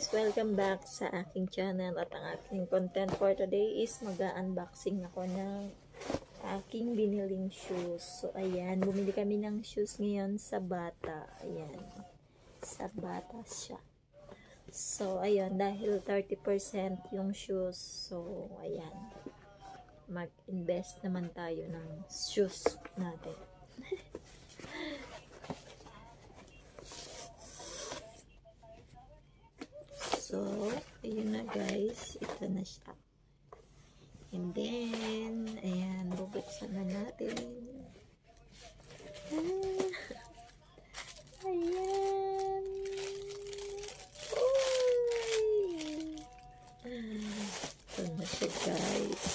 Welcome back sa aking channel at ang aking content for today is mag-unboxing ako ng aking biniling shoes. So ayan, bumili kami ng shoes ngayon sa Bata. Ayan, sa Bata siya. So ayan, dahil 30% yung shoes, so ayan, mag-invest naman tayo ng shoes natin. So, ayun na guys. Ito na siya. And then, ayan, bubuksan na natin. Ayan. Ito na siya guys.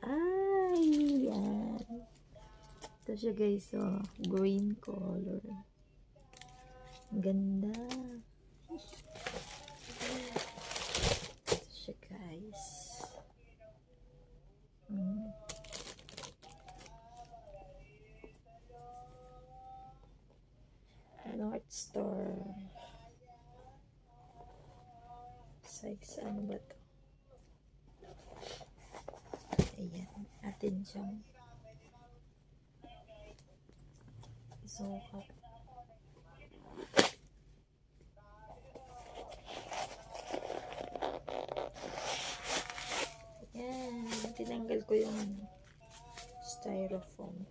Ayan. Ito siya guys, oh. Green color. Ganda. Siya guys. North Star. Size ano ba to? Ayan. Atin siyang isukat. Tinanggal ko yung styrofoam.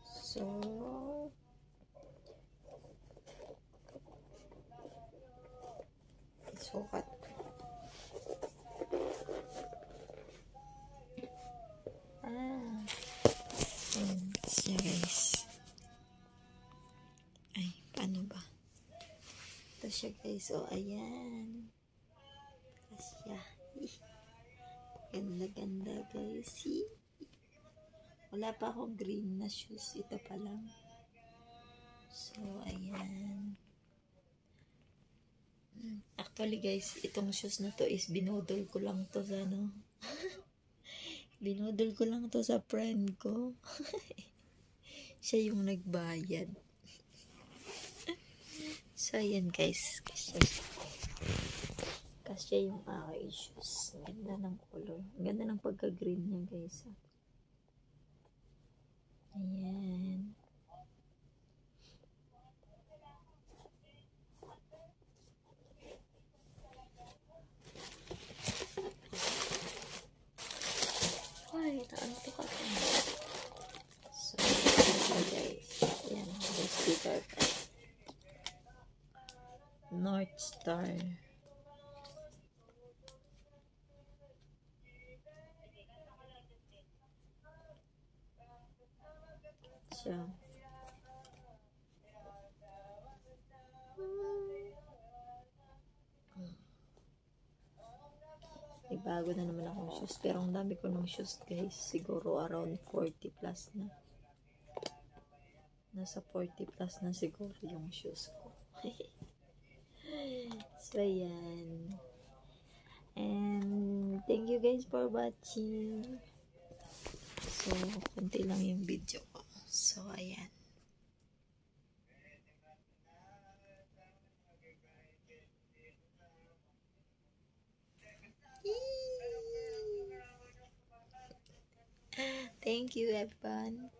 So, isukat ko. Ayan siya guys. Ay, paano ba? Ito siya guys. O, ayan. Kasya. Ganda-ganda guys. See? Wala pa akong green na shoes. Ito pa lang. So, ayan. Actually guys, itong shoes na to is binodol ko lang to sa ano. Binodol ko lang to sa friend ko. Siya yung nagbayad. So, ayan guys. Kasi yung aking shoes. Ganda ng color. Ganda ng pagka-green niya guys. Ayan. Ay, naanto ka ito. So, guys. Ayan. May sticker ka. North Star. Siya. May bago na naman akong shoes. Pero ang dami ko ng shoes guys. Siguro around 40 plus na. Nasa 40 plus na siguro yung shoes ko. So ayan. And thank you guys for watching. So, konti lang yung video ko. So, ayan. Thank you, everyone.